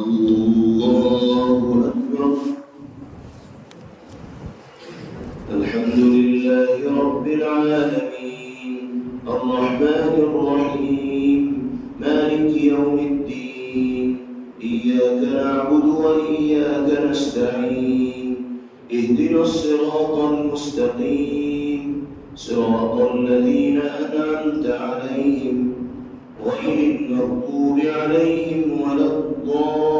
الله أكبر. الحمد لله رب العالمين الرحمن الرحيم مالك يوم الدين إياك نعبد وإياك نستعين اهدنا الصراط المستقيم صراط الذين أنعمت عليهم غير المغضوب عليهم ولا الضالين.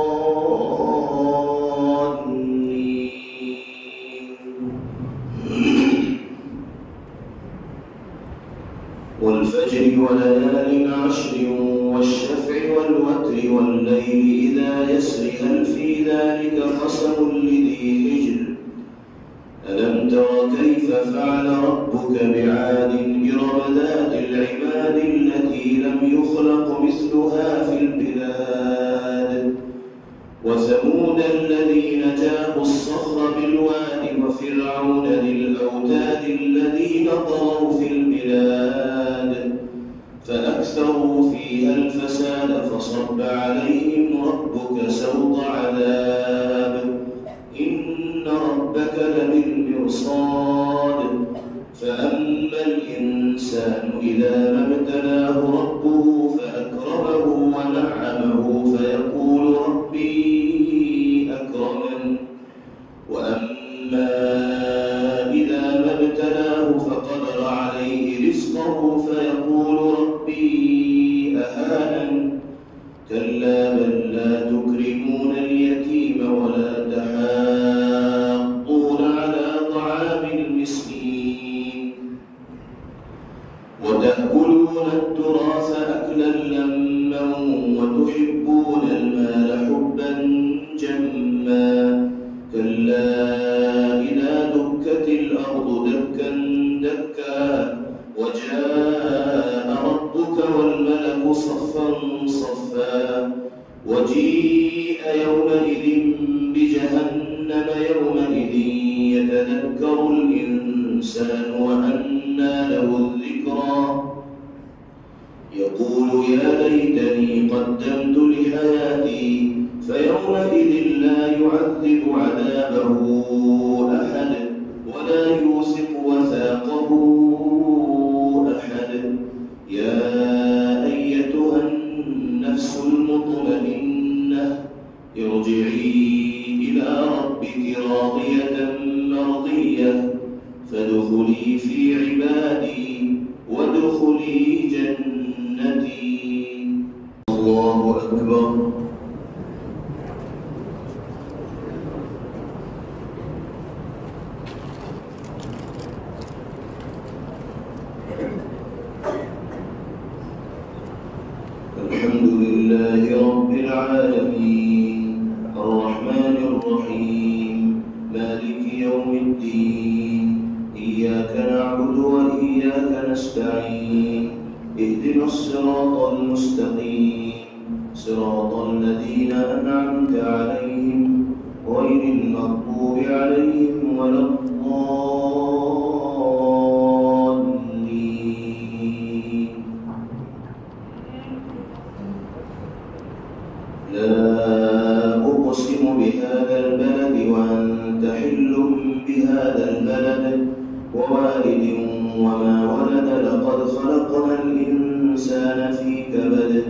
والفجر وليال عشر والشفع والوتر والليل إذا يسر هل في ذلك قسم لذي حجر ألم تر كيف فعل ربك بعاد إرم ذات العماد التي لم يخلق مثلها في البلاد وثمود الذين جابوا الصخر بالواد وفرعون ذي الأوتاد الذين طغوا في البلاد فأكثروا فيها الفساد فصب عليهم ربك سوط عذاب إن ربك لبالمرصاد فأما الإنسان إذا ما ابتلاه ربه فأكرمه ونعمه فيقول ربي أكرمن وأما إذا ما ابتلاه فقدر عليه رزقه فيقول ربي أهانن كلا بل لا تكرمون اليتيم ولا تحاضون على طعام المسكين وتأكلون التراث أكلا لما وتحبون المال حبا جما كلا إذا دكت الأرض دكا دكا وجاء ربك والملك صفا صفا وجيء يومئذ بجهنم يومئذ يتذكر الإنسان وأنى له الذكرى يقول يا ليتني قدمت لحياتي فيومئذ لا يعذب عذابه أحد ولا يوثق وثاقه أحد يا أيتها النفس المطمئنة ارجعي إلى ربك راضية مرضية فادخلي في عبادي وادخلي جنتي. الله أكبر. الحمد لله رب العالمين الرحمن الرحيم مالك يوم الدين إياك نعبد وإياك نستعين اهدنا الصراط المستقيم صراط الذين أنعمت عليهم غير المغضوب عليهم ولا الضالين. لا أقسم بهذا البلد وأنت حل بهذا البلد ووالد وما ولد لقد خلقنا الإنسان في كبد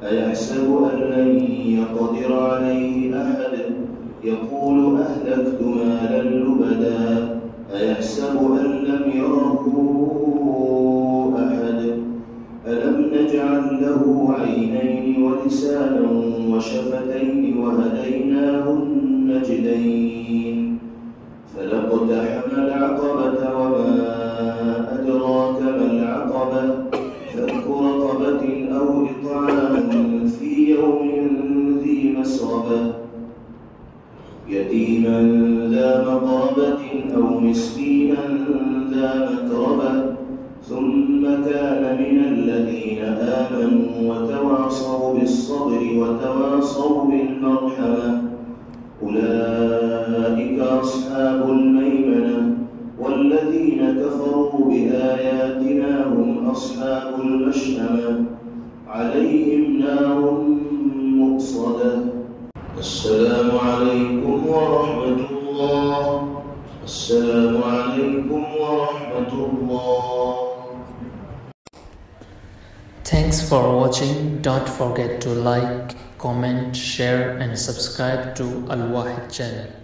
أيحسب أن لن يقدر عليه أحد يقول أهلكت مالا لبدا أيحسب أن لم يره أحد ألم نجعل له عينين ولسانا وشفتين وهديناه النجدين فلاقتحم العقبة وما أدراك ما العقبة فك رقبة أو إطعام في يوم ذي مسغبة يتيما ذا مقربة أو مسكينا ذا متربة ثم كان من الذين آمنوا وتواصوا بالصبر وتواصوا بالمرحمة أولئك أصحاب الميمنة والذين كفروا بآياتنا هم أصحاب المشأمة عليهم نار مؤصدة السلام عليكم ورحمة الله. السلام عليكم ورحمة الله. Thanks for watching. Don't forget to like, comment, share and subscribe to Al Wahid channel.